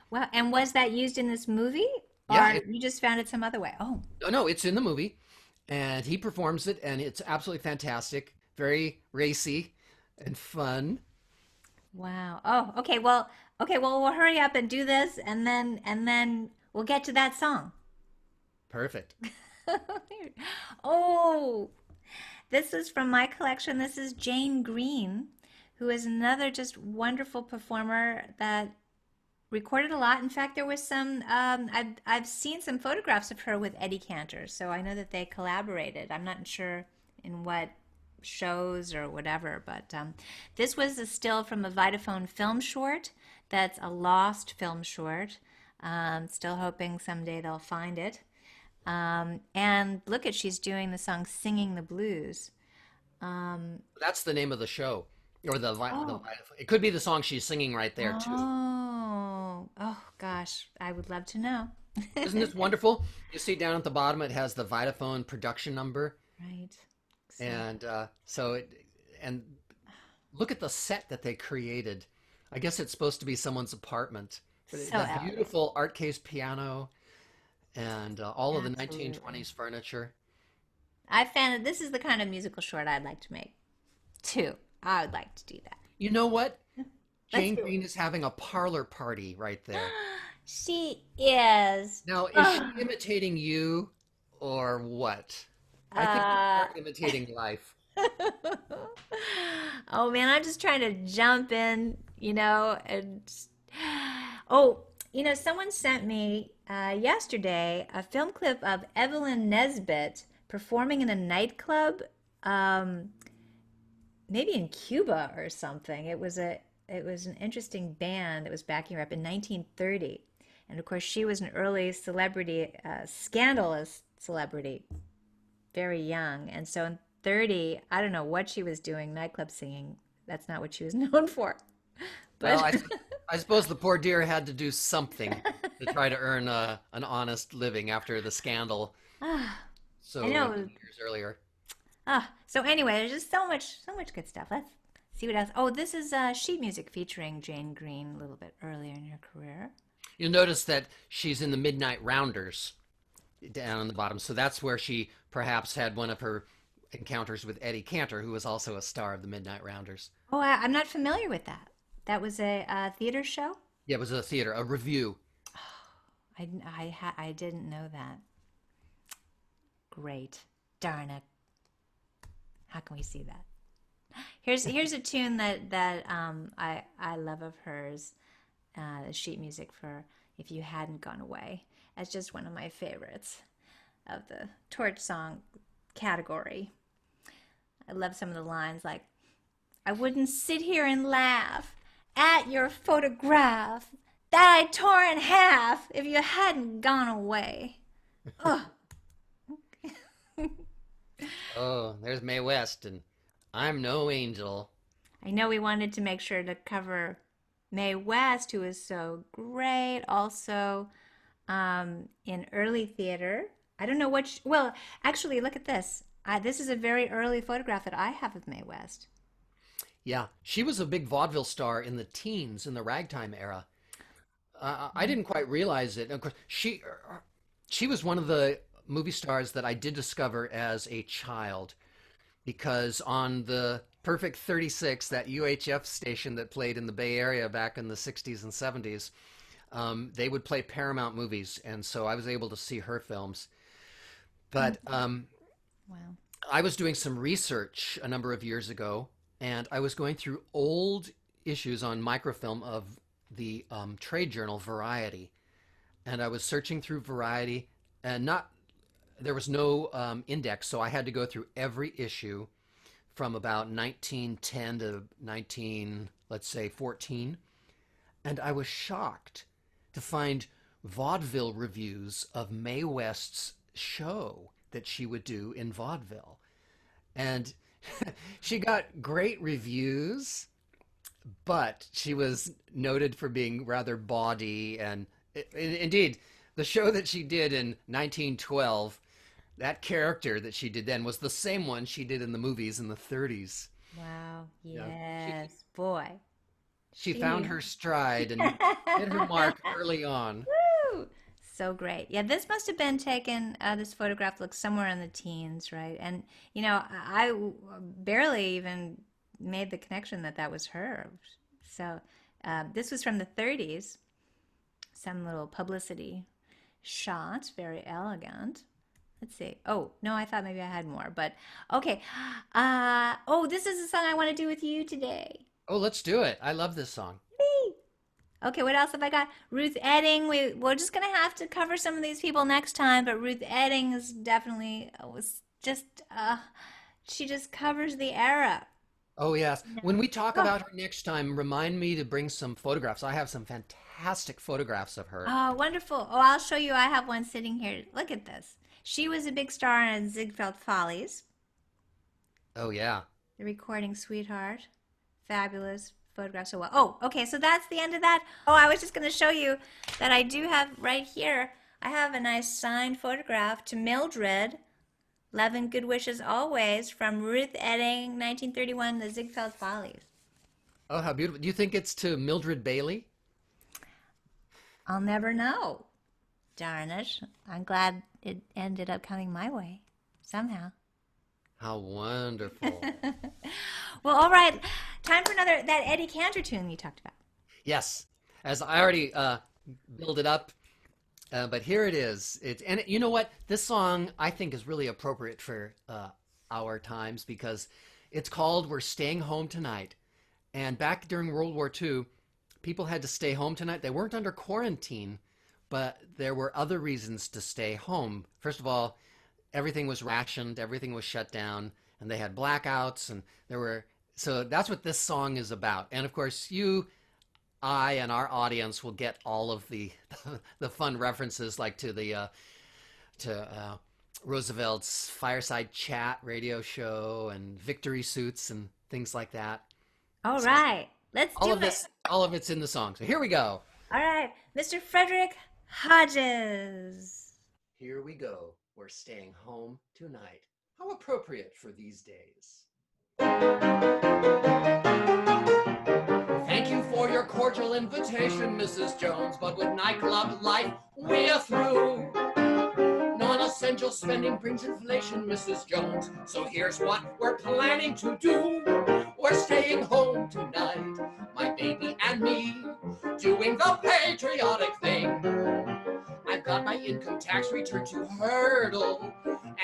A: Well, and was that used in this movie,
B: Yeah,
A: or you just found it some other way? Oh,
B: no, it's in the movie, and he performs it, and it's absolutely fantastic. Very racy and fun.
A: wow. Oh, okay. Well, okay. Well, we'll hurry up and do this, and then we'll get to that song.
B: Perfect.
A: Oh, this is from my collection. This is Jane Green, who is another just wonderful performer that recorded a lot. In fact, there was some. I've seen some photographs of her with Eddie Cantor, so I know that they collaborated. I'm not sure in what shows or whatever, but this was a still from a Vitaphone film short. That's a lost film short. Still hoping someday they'll find it. And look at she's doing the song "Singing the Blues." Um,
B: That's the name of the show, or
A: oh,
B: it could be the song she's singing right there too.
A: oh gosh, I would love to know.
B: Isn't this wonderful? You see down at the bottom, it has the Vitaphone production number,
A: Right. So
B: and and look at the set that they created. I guess it's supposed to be someone's apartment. But
A: so
B: that
A: elegant.
B: beautiful art case piano and all of the
A: Absolutely.
B: 1920s furniture.
A: I found this is the kind of musical short I'd like to make too. I would like to do that.
B: You know what?
A: Let's
B: Jane
A: do
B: Green is having a parlor party right
A: it.
B: there.
A: She is.
B: Now, is she
A: Oh,
B: imitating you or what? I think she's
A: uh,
B: more imitating life.
A: oh man, I'm just trying to jump in, and oh, someone sent me yesterday a film clip of Evelyn Nesbit performing in a nightclub, um, maybe in Cuba or something. It was an interesting band that was backing her up in 1930, and of course she was an early celebrity, scandalous celebrity, very young. And so in 30, I don't know what she was doing, nightclub singing. That's not what she was known for.
B: Well,
A: But
B: I suppose the poor dear had to do something to try to earn an honest living after the scandal
A: ah, I
B: so
A: know.
B: many years earlier.
A: So anyway, there's just so much good stuff. Let's see what else. Oh, this is sheet music featuring Jane Green a little bit earlier in her career.
B: You'll notice that she's in the Midnight Rounders down on the bottom. So that's where she perhaps had one of her encounters with Eddie Cantor, who was also a star of the Midnight Rounders.
A: Oh, I'm not familiar with that. That was a theater show.
B: Yeah, it was a theater, a review.
A: I didn't know that. Great. Darn it. How can we see that? Here's a tune that I love of hers, the sheet music for "If You Hadn't Gone Away." That's just one of my favorites of the torch song category. I love some of the lines like, "I wouldn't sit here and laugh at your photograph that I tore in half if you hadn't gone away." Oh,
B: Oh, there's Mae West, and I'm no angel.
A: I know we wanted to make sure to cover Mae West, who is so great. Also, in early theater. I don't know what. Well, actually, look at this. This is a very early photograph that I have of Mae West.
B: Yeah, she was a big vaudeville star in the teens, in the ragtime era. I didn't quite realize it. Of course, she was one of the movie stars that I did discover as a child because on the Perfect 36, that UHF station that played in the Bay Area back in the 60s and 70s, they would play Paramount movies, and so I was able to see her films. But
A: Wow.
B: I was doing some research a number of years ago, and I was going through old issues on microfilm of the trade journal Variety, and I was searching through Variety, and not there was no index, so I had to go through every issue from about 1910 to 19, let's say 14, and I was shocked to find vaudeville reviews of Mae West's show that she would do in vaudeville. And she got great reviews, but she was noted for being rather bawdy. And indeed, the show that she did in 1912, that character that she did then was the same one she did in the movies in the 30s.
A: Wow.
B: Yeah, she,
A: Yes, boy.
B: She found
A: She
B: her stride and hit her mark early on.
A: Woo! So great. Yeah, this must have been taken, this photograph looks somewhere in the teens, right? And, I barely even made the connection that that was her. So, this was from the 30s, some little publicity shot, very elegant. Let's see. Oh, no, I thought maybe I had more, but okay. Oh, this is the song I want to do with you today.
B: Oh, let's do it. I love this song.
A: Whee! Okay, what else have I got? Ruth Edding. We're just gonna have to cover some of these people next time, but Ruth Edding is definitely was just she just covers the era.
B: Oh, yes.
A: No.
B: When we talk
A: Oh,
B: about her next time, remind me to bring some photographs. I have some fantastic photographs of her.
A: oh, wonderful. Oh, I'll show you. I have one sitting here. Look at this. She was a big star in Ziegfeld Follies,
B: Oh, yeah.
A: the recording sweetheart. Fabulous photograph so well. Oh, okay, so that's the end of that. Oh, I was just going to show you that I do have right here. I have a nice signed photograph to Mildred. Love and good wishes always from Ruth Edding, 1931, the Ziegfeld Follies.
B: Oh, how beautiful. Do you think it's to Mildred Bailey?
A: I'll never know. Darn it. I'm glad it ended up coming my way somehow.
B: How wonderful.
A: Well, all right. Time for another, that Eddie Cantor tune you talked about.
B: Yes, as I already built it up, but here it is. You know what? This song I think is really appropriate for our times because it's called "We're Staying Home Tonight." And back during World War II, people had to stay home tonight. They weren't under quarantine, but there were other reasons to stay home. First of all, everything was rationed, everything was shut down, and they had blackouts, and there were. So that's what this song is about. And of course, I, and our audience will get all of the the fun references, like to Roosevelt's fireside chat radio show and victory suits and things like that.
A: All
B: So
A: right. Let's
B: all
A: do
B: of
A: it.
B: this, all of it's in the song. So here we go.
A: All right. Mr. Frederick Hodges.
B: Here we go. We're staying home tonight. How appropriate for these days. Thank you for your cordial invitation, Mrs. Jones, but with nightclub life, we're through. Non-essential spending brings inflation, Mrs. Jones, so here's what we're planning to do. We're staying home tonight, my baby and me, doing the patriotic thing. I've got my income tax return to hurdle,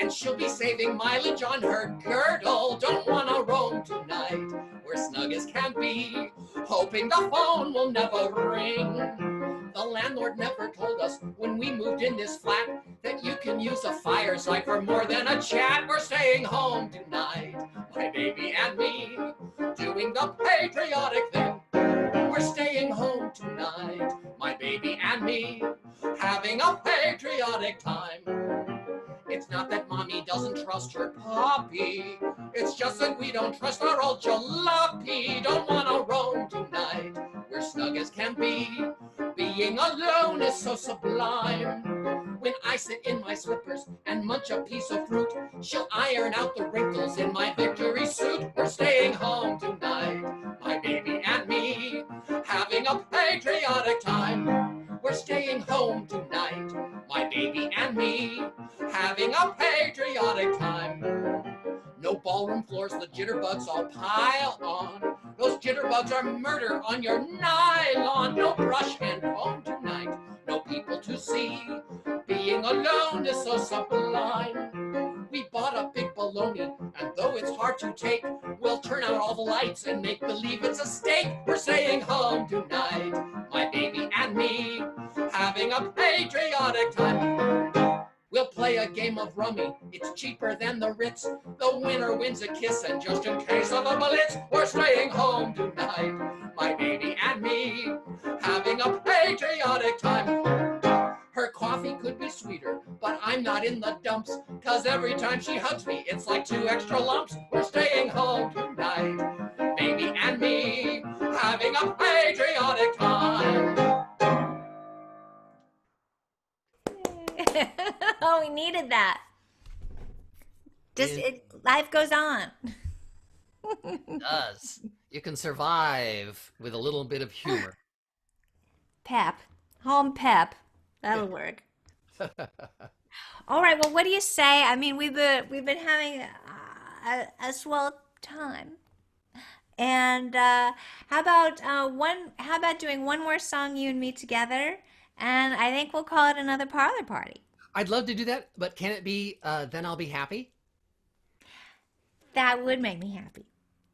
B: and she'll be saving mileage on her girdle. Don't wanna roam tonight, we're snug as can be, hoping the phone will never ring. The landlord never told us when we moved in this flat that you can use a fireside for more than a chat. We're staying home tonight, my baby and me, doing the patriotic thing. We're staying home tonight, my baby and me, having a patriotic time. It's not that mommy doesn't trust her puppy, it's just that we don't trust our old jalopy. Don't wanna roam tonight, we're snug as can be, being alone is so sublime. When I sit in my slippers and munch a piece of fruit, she'll iron out the wrinkles in my victory suit. We're staying home tonight, my baby and me, having a patriotic time. We're staying home tonight, my baby and me, having a patriotic time. No ballroom floors, the jitterbugs all pile on. Those jitterbugs are murder on your nylon. No brush and comb tonight, no people to see. Being alone is so sublime. We bought a big baloney, and though it's hard to take, we'll turn out all the lights and make believe it's a steak. We're staying home tonight, my baby and me, having a patriotic time. We'll play a game of rummy, it's cheaper than the Ritz. The winner wins a kiss, and just in case of a blitz, we're staying home tonight, my baby and me, having a patriotic time. Her coffee could be sweeter, but I'm not in the dumps, 'cause every time she hugs me, it's like 2 extra lumps. We're staying home tonight, baby and me, having a patriotic time.
A: Oh, we needed that. Just
B: In,
A: life goes on.
B: Does. You can survive with a little bit of humor.
A: Pep. Home pep. That'll work. All right. Well, what do you say? I mean, we've been having a swell time. And how about doing one more song, you and me together? And I think we'll call it another parlor party.
B: I'd love to do that, but can it be Then I'll Be Happy?
A: That would make me happy.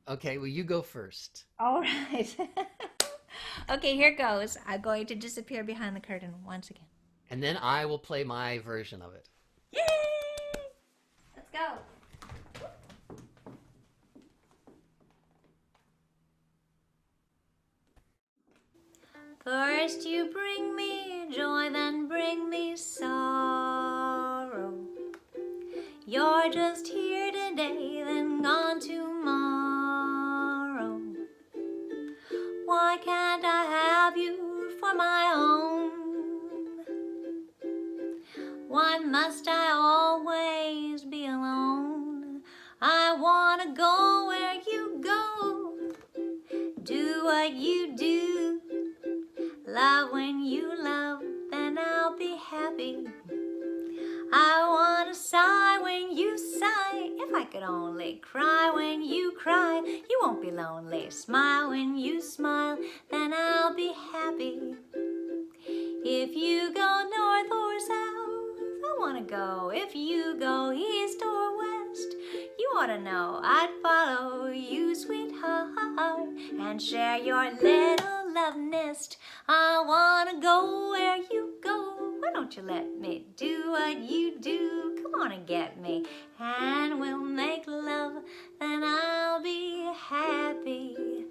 B: Okay, well, you go first.
A: All right. Okay, here goes. I'm going to disappear behind the curtain once again.
B: And then I will play my version of it.
A: Yay! Let's go. First you bring me joy, then bring me sorrow. You're just here today, then gone tomorrow. Why can't I have you for my own? Why must I always be alone? I wanna go where you go, do what you do, love when you love, then I'll be happy. I wanna sigh when you sigh. If I could only cry when you cry, you won't be lonely. Smile when you smile, then I'll be happy. If you go north or south, I wanna go. If you go east or west, you ought to know I'd follow you, sweetheart, and share your little love nest. I wanna go where you go. Why don't you let me do what you do? Come on and get me, and we'll make love, then I'll be happy.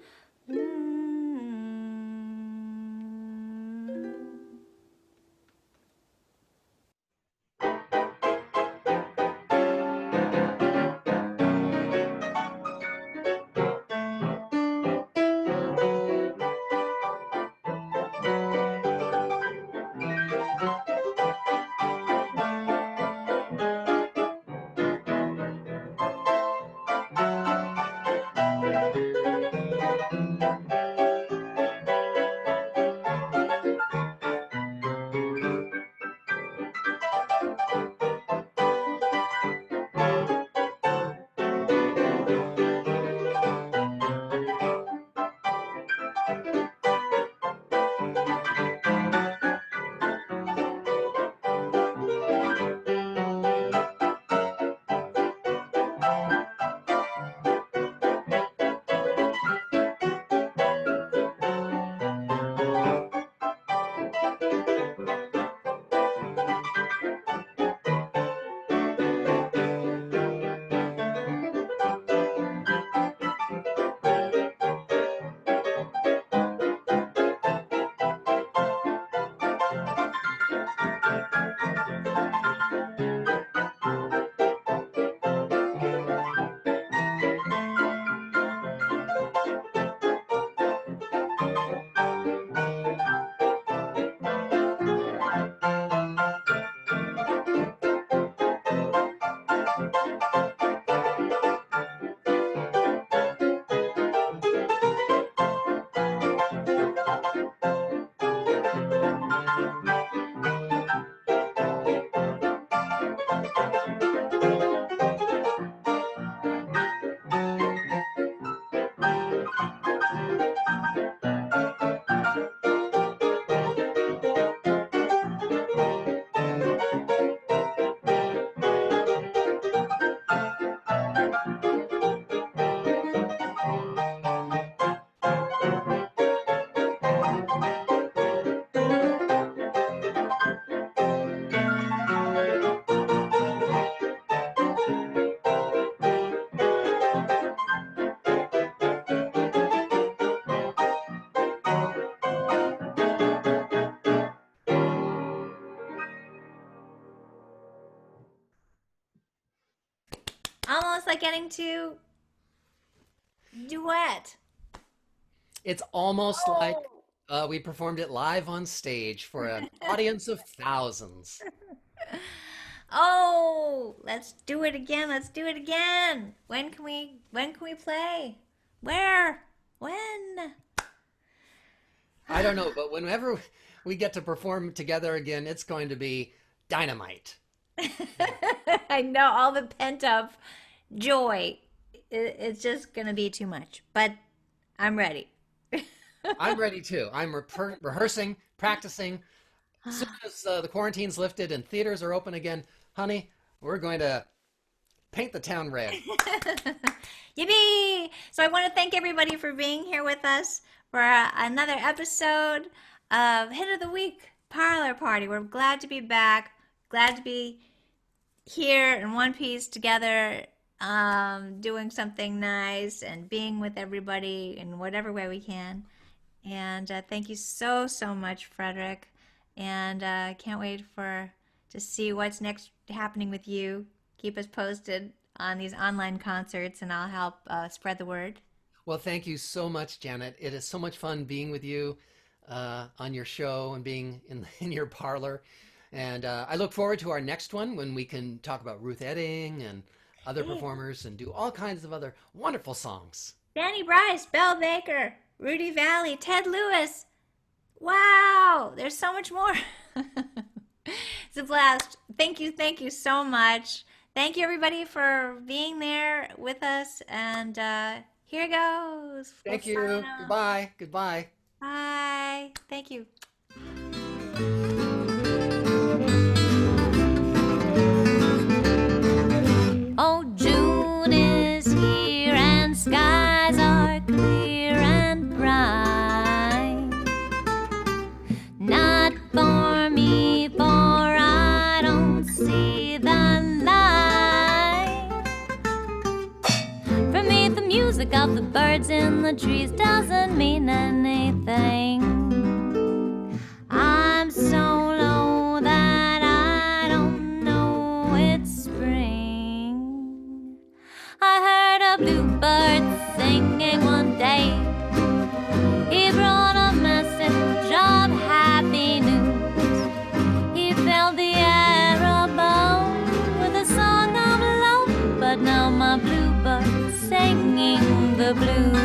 A: Almost like getting to duet.
B: It's almost like
A: Oh.
B: we performed it live on stage for an audience of thousands.
A: Oh, let's do it again. Let's do it again. When can we play? Where? When?
B: I don't know, but whenever we get to perform together again, it's going to be dynamite.
A: I know all the pent up joy. It's just going to be too much, but I'm ready.
B: I'm ready too. I'm rehearsing, practicing. As soon as the quarantine's lifted and theaters are open again, honey, we're going to paint the town red.
A: Yippee! So I want to thank everybody for being here with us for another episode of Hit of the Week Parlor Party. We're glad to be back, glad to be here in one piece together, doing something nice and being with everybody in whatever way we can. And thank you so, so much, Frederick. And can't wait to see what's next happening with you. Keep us posted on these online concerts, and I'll help spread the word.
B: Well, thank you so much, Janet. It is so much fun being with you on your show and being in your parlor. And I look forward to our next one when we can talk about Ruth Edding and other
A: Yeah.
B: performers and do all kinds of other wonderful songs.
A: Danny Bryce, Belle Baker, Rudy Valley, Ted Lewis. Wow, there's so much more. It's a blast. Thank you so much. Thank you, everybody, for being there with us. And here goes. We'll
B: Thank
A: sign
B: you.
A: off.
B: Goodbye. Goodbye.
A: Bye. Thank you.
C: Oh, June is here and skies are clear and bright. Not for me, for I don't see the light. For me, the music of the birds in the trees doesn't mean anything. I'm so low that I don't know it's spring. I heard a bluebird singing one day. He brought a message of happy news. He filled the air above with a song of love. But now my bluebird's singing the blues.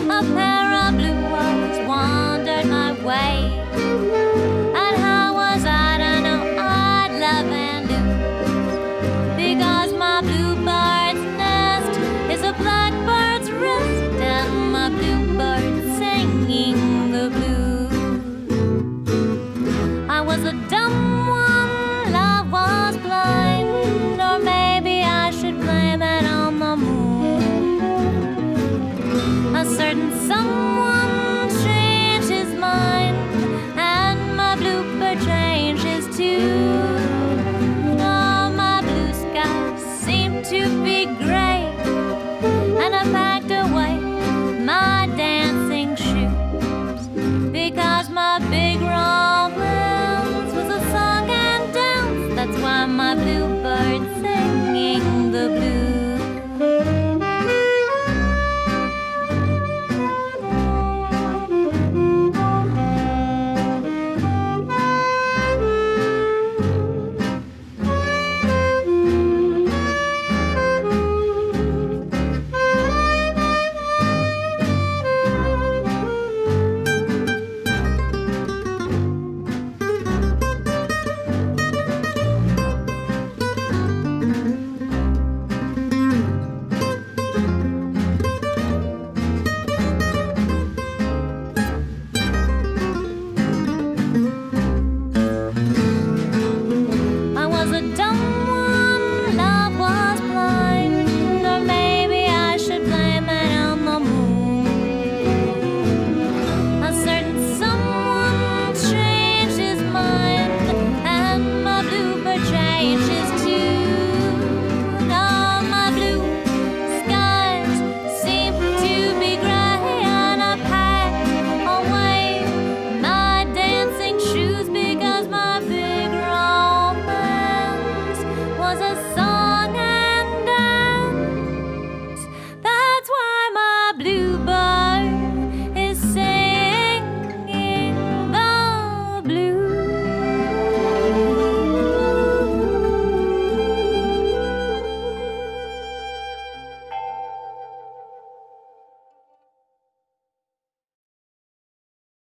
C: A pair of blue ones wandered my way. And how was I to know I'd love and lose? Because my bluebird's nest is a blackbird's rest, and my bluebird's singing the blues. I was a dumb one, love was blind, or maybe I should blame it on the moon. A certain someone